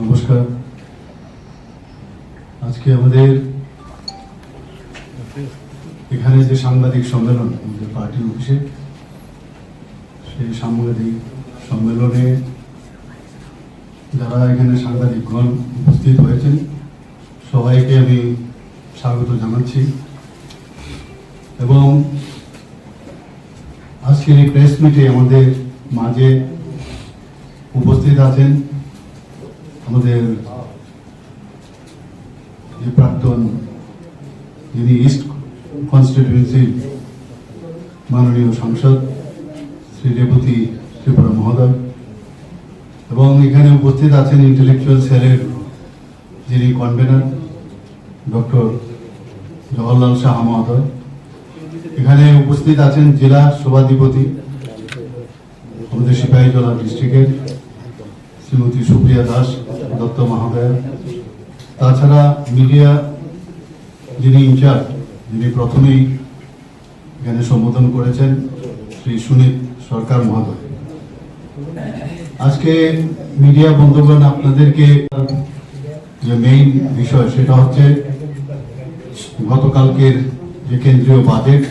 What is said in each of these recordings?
নমস্কার। আজকে আমাদের এখানে যে সাংবাদিক সম্মেলন আমাদের পার্টি অফিসে, সেই সাংবাদিক সম্মেলনে যারা এখানে সাংবাদিকগণ উপস্থিত হয়েছেন সবাইকে আমি স্বাগত জানাচ্ছি। এবং আজকের এই প্রেস মিটে আমাদের মাঝে উপস্থিত আছেন আমাদের যে প্রাক্তন যিনি ইস্ট কনস্টিটিউয়েন্সির মাননীয় সাংসদ শ্রী রেবতী ত্রিপুরা মহোদয়, এবং এখানে উপস্থিত আছেন ইন্টেলেকচুয়াল সেলের যিনি কনভেনার ডক্টর জওহরলাল সাহা মহোদয়, এখানে উপস্থিত আছেন জেলা সভাধিপতি আমাদের সিপাহীজলা ডিস্ট্রিক্টের শ্রীমতী সুপ্রিয়া দাস দত্ত মহোদয়, তাছাড়া মিডিয়া যিনি ইনচার্জ, যিনি প্রথমেই এখানে সম্বোধন করেছেন শ্রী সুনীত সরকার মহোদয়। আজকে মিডিয়া বন্ধুগণ, আপনাদেরকে যে মেইন বিষয় সেটা হচ্ছে গতকালকের যে কেন্দ্রীয় বাজেট,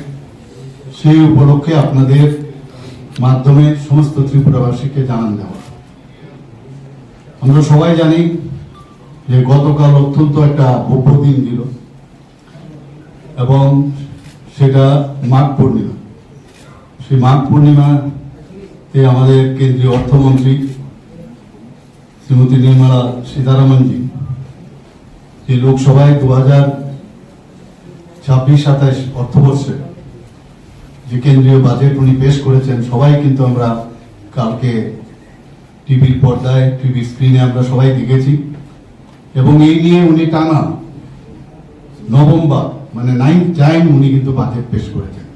সেই উপলক্ষে আপনাদের মাধ্যমে সমস্ত ত্রিপুরাবাসীকে জানান দেওয়া। আমরা সবাই জানি যে গতকাল অত্যন্ত একটা ভব্য দিন ছিল, এবং সেটা মাঘ পূর্ণিমা। সেই মাঘ পূর্ণিমাতে আমাদের কেন্দ্রীয় অর্থমন্ত্রী শ্রীমতী নির্মলা সীতারামনজি যে লোকসভায় 2026-27 অর্থবর্ষে যে কেন্দ্রীয় বাজেট উনি পেশ করেছেন, সবাই কিন্তু আমরা কালকে টিভির পর্দায়, টিভি স্ক্রিনে আমরা সবাই দেখেছি। এবং এই নিয়ে উনি টানা নভেম্বর মানে 9th টাইম উনি কিন্তু বাজেট পেশ করেছেন।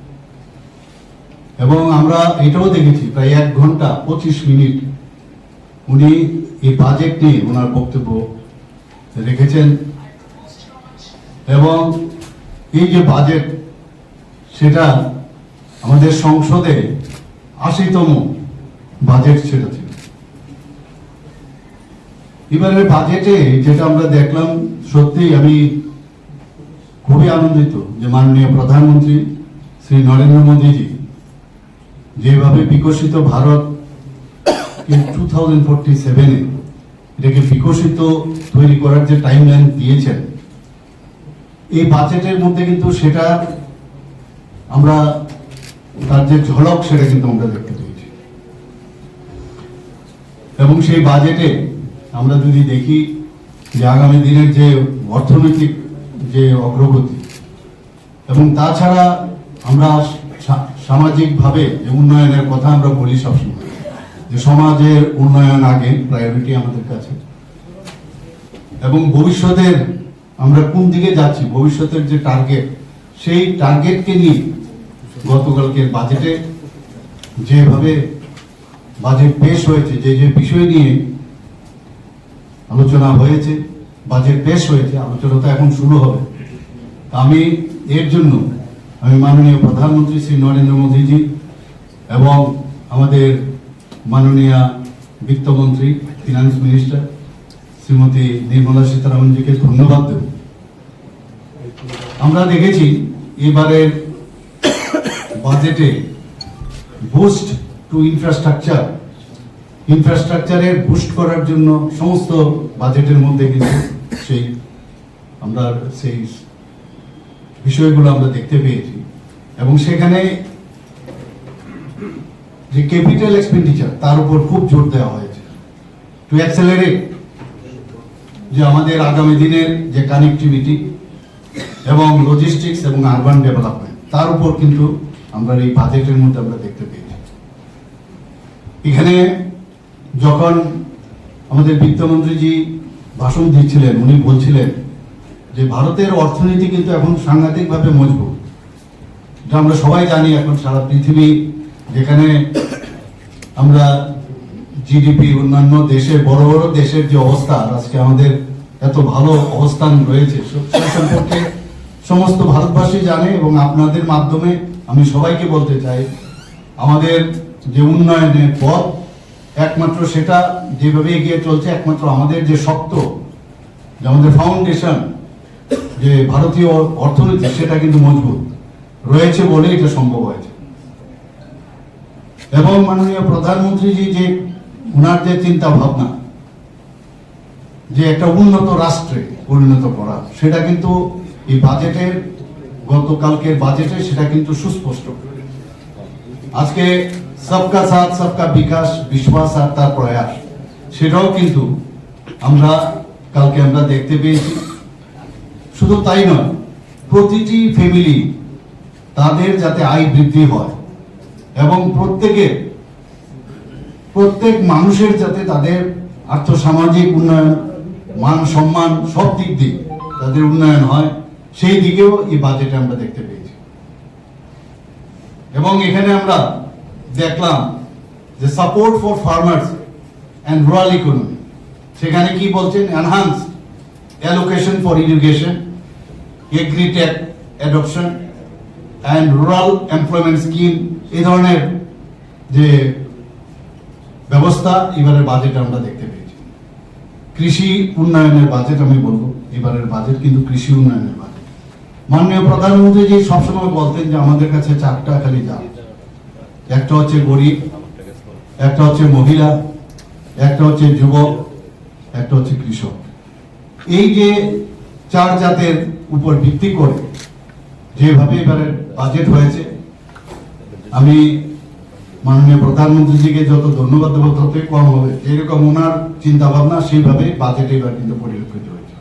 এবং আমরা এটাও দেখেছি প্রায় 1 ঘন্টা 25 মিনিট উনি এই বাজেট নিয়ে ওনার বক্তব্য রেখেছেন। এবং এই যে বাজেট, সেটা আমাদের সংসদে 80তম বাজেট সেটা ছিল। এবারের বাজেটে যেটা আমরা দেখলাম, সত্যি আমি খুবই আনন্দিত যে মাননীয় প্রধানমন্ত্রী শ্রী নরেন্দ্র মোদীজি যেভাবে বিকশিত ভারত 2047-এ এটাকে বিকশিত তৈরি করার যে টাইমলাইন দিয়েছেন, এই বাজেটের মধ্যে কিন্তু সেটা আমরা তার যে ঝলক সেটা কিন্তু আমরা দেখতে পেয়েছি। এবং সেই বাজেটে আমরা যদি দেখি যে আগামী দিনের যে অর্থনৈতিক যে অগ্রগতি, এবং তাছাড়া আমরা সামাজিকভাবে যে উন্নয়নের কথা আমরা বলি সবসময়, যে সমাজের উন্নয়ন আগে প্রায়োরিটি আমাদের কাছে, এবং ভবিষ্যতের আমরা কোন দিকে যাচ্ছি, ভবিষ্যতের যে টার্গেট, সেই টার্গেটকে নিয়ে গতকালকের বাজেটে যেভাবে বাজেট পেশ হয়েছে, যে যে বিষয় নিয়ে আলোচনা হয়েছে, বাজেট পেশ হয়েছে, আলোচনা তো এখন শুরু হবে। আমি এর জন্য আমি মাননীয় প্রধানমন্ত্রী শ্রী নরেন্দ্র মোদীজি এবং আমাদের মাননীয় বিত্তমন্ত্রী ফিনান্স মিনিস্টার শ্রীমতী নির্মলা সীতারামনজিকে ধন্যবাদ দেব। আমরা দেখেছি এবারের বাজেটে বুস্ট টু ইনফ্রাস্ট্রাকচারের বুস্ট করার জন্য সমস্ত বাজেটের মধ্যে কিন্তু আমরা সেই বিষয়গুলো আমরা দেখতে পেয়েছি। এবং সেখানে যে ক্যাপিটাল এক্সপেন্ডিচার, তার উপর খুব জোর দেওয়া হয়েছে টু অ্যাক্সেলারেট যে আমাদের আগামী দিনের যে কানেক্টিভিটি এবং লজিস্টিক্স এবং আরবান ডেভেলপমেন্ট, তার উপর কিন্তু আমরা এই বাজেটের মধ্যে আমরা দেখতে পেয়েছি। এখানে যখন আমাদের বিত্তমন্ত্রীজি ভাষণ দিচ্ছিলেন, উনি বলছিলেন যে ভারতের অর্থনীতি কিন্তু এখন সাংঘাতিকভাবে মজবুত। এটা আমরা সবাই জানি, এখন সারা পৃথিবী যেখানে আমরা জিডিপি অন্যান্য দেশের বড় বড় দেশের যে অবস্থা, আজকে আমাদের এত ভালো অবস্থান রয়েছে সেই সম্পর্কে সমস্ত ভারতবাসী জানে। এবং আপনাদের মাধ্যমে আমি সবাইকে বলতে চাই, আমাদের যে উন্নয়নের পথ একমাত্র সেটা যেভাবে এগিয়ে চলছে, একমাত্র আমাদের যে শক্ত, যে আমাদের ফাউন্ডেশন, যে ভারতীয় অর্থনীতি, সেটা কিন্তু মজবুত রয়েছে বলে এটা সম্ভব হয়েছে। এবং মাননীয় প্রধানমন্ত্রীজি যে ওনার যে চিন্তা ভাবনা, যে একটা উন্নত রাষ্ট্রে পরিণত করা, সেটা কিন্তু এই বাজেটের, গতকালকের বাজেটে সেটা কিন্তু সুস্পষ্ট। আজকে সবকা সাথ সবকা বিকাশ, বিশ্বাস আর তার প্রয়াস, সেটাও কিন্তু কালকে আমরা দেখতে পেয়েছি। শুধু তাই নয়, প্রতিটি ফ্যামিলি তাদের যাতে আয় বৃদ্ধি হয় এবং প্রত্যেক মানুষের যাতে তাদের আর্থসামাজিক উন্নয়ন, মান সম্মান সব দিক দিয়ে তাদের উন্নয়ন হয়, সেই দিকেও এই বাজেটে আমরা দেখতে পেয়েছি। এবং এখানে আমরা দেখলাম যে support for farmers and rural economy, সেখানে কি বলছেন, enhance allocation for irrigation, agritech adoption and rural employment scheme, এই ধরনের যে ব্যবস্থা এবারের বাজেটে আমরা দেখতে পেয়েছি। কৃষি উন্নয়নের বাজেট আমি বলবো, এবারের বাজেট কিন্তু কৃষি উন্নয়নের বাজেট। মাননীয় প্রধানমন্ত্রী জি সবসময় বলতেন যে আমাদের কাছে চারটা খালি জাত, একটা হচ্ছে গরিব, একটা হচ্ছে মহিলা, একটা হচ্ছে যুবক, একটা হচ্ছে কৃষক। এই যে চার জাতের উপর ভিত্তি করে যেভাবে এবারে বাজেট হয়েছে, আমি মাননীয় প্রধানমন্ত্রীজিকে যত ধন্যবাদ দেবো ততই কম হবে। এরকম ওনার চিন্তা ভাবনা, সেইভাবে বাজেট এবার কিন্তু পরিলক্ষিত হয়েছে।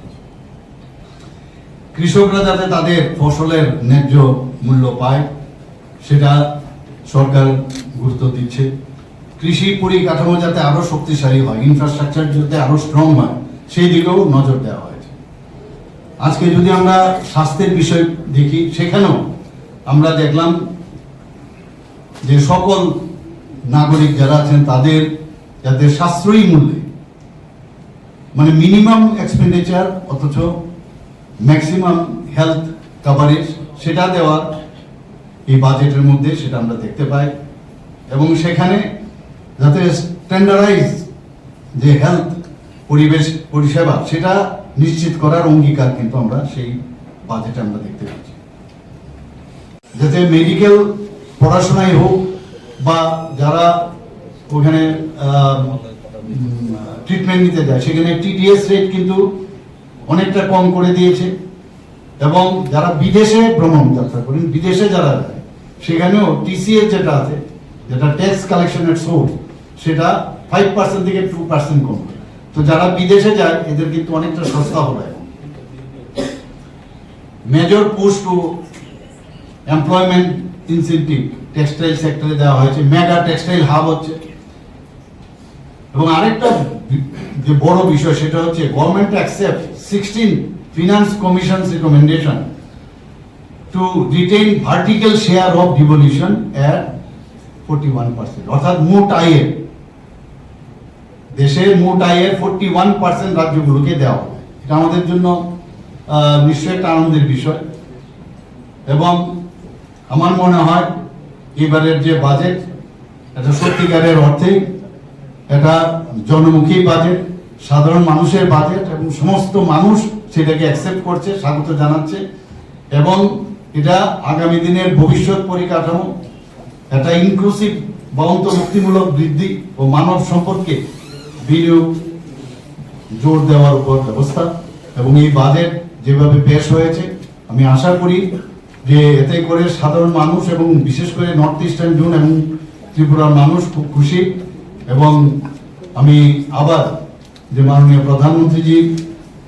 কৃষকরা যাতে তাদের ফসলের ন্যায্য মূল্য পায়, সেটা সরকার গুরুত্ব দিচ্ছে। কৃষি পরিকাঠামো যাতে আরো শক্তিশালী হয়, ইনফ্রাস্ট্রাকচার যাতে আরো স্ট্রং হয়, সেই দিকেও নজর দেওয়া হয়েছে। আজকে যদি আমরা স্বাস্থ্যের বিষয় দেখি, সেখানেও আমরা দেখলাম যে সকল নাগরিক যারা আছেন তাদের যাতে সাশ্রয়ী মূল্যে, মানে মিনিমাম এক্সপেন্ডিচার অথচ ম্যাক্সিমাম হেলথ কভারেজ, সেটা দেওয়ার এই বাজেটের মধ্যে সেটা আমরা দেখতে পাই। এবং সেখানে যাতে স্ট্যান্ডার্ডাইজ যে হেলথ পরিষেবা, সেটা নিশ্চিত করার অঙ্গীকার কিন্তু আমরা সেই বাজেটে আমরা দেখতে পাচ্ছি। যাতে মেডিকেল পড়াশোনায় হোক বা যারা ওখানে ট্রিটমেন্ট নিতে যায়, সেখানে টিডিএস রেট কিন্তু অনেকটা কম করে দিয়েছে। এবং যারা বিদেশে ভ্রমণ যাত্রা করেন, বিদেশে যারা যায়, সেখানেও টিসিএস যেটা আছে, যেটা ট্যাক্স কালেকশনের সোর্স, সেটা 5% থেকে 2% কমবে। তো যারা বিদেশে যায় এদের কিন্তু অনেকটা সস্তা হবে। Major push to employment incentive textile সেক্টরে দেওয়া হয়েছে, মেগা টেক্সটাইল হাব হচ্ছে। এবং আরেকটা যে বড় বিষয়, সেটা হচ্ছে government accept 16 finance commission's recommendation to retain vertical share of devolution at 41%, অর্থাৎ মোট আয়ের, দেশের মোট আয়ের 41% রাজ্যগুলোকে দেওয়া হবে। এটা আমাদের জন্য নিশ্চয়ই একটা আনন্দের বিষয়। এবং আমার মনে হয় এবারের যে বাজেট, এটা সত্যিকারের অর্থেই এটা জনমুখী বাজেট, সাধারণ মানুষের বাজেট, এবং সমস্ত মানুষ সেটাকে অ্যাকসেপ্ট করছে, স্বাগত জানাচ্ছে। এবং এটা আগামী দিনের ভবিষ্যৎ পরিকাঠামো, এটা ইনক্লুসিভ বা অন্তর্ভুক্তিমূলক বৃদ্ধি ও মানব সম্পদকে বিনিয়োগ জোর দেওয়ার উপর ব্যবস্থা। এবং এই বাজেট যেভাবে পেশ হয়েছে, আমি আশা করি যে এতে করে সাধারণ মানুষ এবং বিশেষ করে নর্থ ইস্টার্ন জোন এবং ত্রিপুরার মানুষ খুব খুশি। এবং আমি আবার যে মাননীয় প্রধানমন্ত্রীজি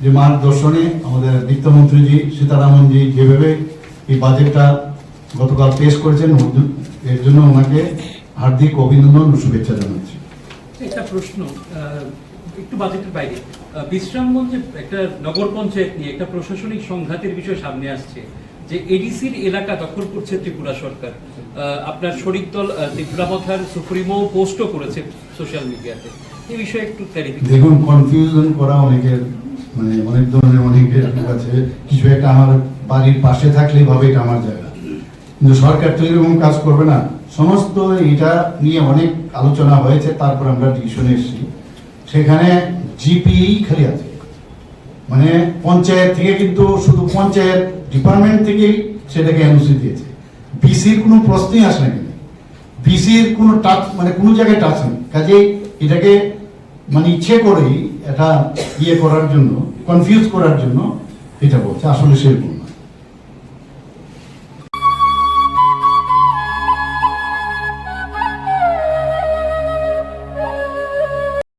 যে মার্গদর্শনে আমাদের বিত্তমন্ত্রীজি সীতারামনজি যেভাবে এই বাজেটটা গতকাল পেশ করেছেন, এর জন্য ওনাকে হার্দিক অভিনন্দন ও শুভেচ্ছা জানাচ্ছি। একটা প্রশ্ন একটু বাজেটের বাইরে, বিশ্রামগঞ্জে একটা নগর পঞ্চায়েত নিয়ে একটা প্রশাসনিক সংঘাতের বিষয় সামনে আসছে, যে এডিসির এলাকা দখল করছে ত্রিপুরা সরকার। আপনার শরিক দল ত্রিপুরা পথার সুপ্রিমো পোস্টও করেছে সোশ্যাল মিডিয়াতে, এই বিষয়ে একটু ক্ল্যারিফিকেশন। দেখুন, কনফিউশন করা অনেকের, মানে অনেক ধরনের অনেকের কাছে কিছু একটা আমার বাড়ির পাশে থাকলেই ভাবে এটা আমার জায়গা, কিন্তু সরকার তো এরকম কাজ করবে না। সমস্ত এটা নিয়ে অনেক আলোচনা হয়েছে, তারপর আমরা ডিসিশনে এসেছি। সেখানে জিপি খালি আছে, মানে পঞ্চায়েত থেকে, কিন্তু শুধু পঞ্চায়েত ডিপার্টমেন্ট থেকেই সেটাকে এনওসি দিয়েছে। বিসির কোনো প্রশ্নই আসে না, কিন্তু বিসির কোনো টাচ, মানে কোনো জায়গায় টাচ নেই। কাজেই এটাকে মানে ইচ্ছে করেই এটা ইয়ে করার জন্য, কনফিউজ করার জন্য এটা বলছে, আসলে সেরকম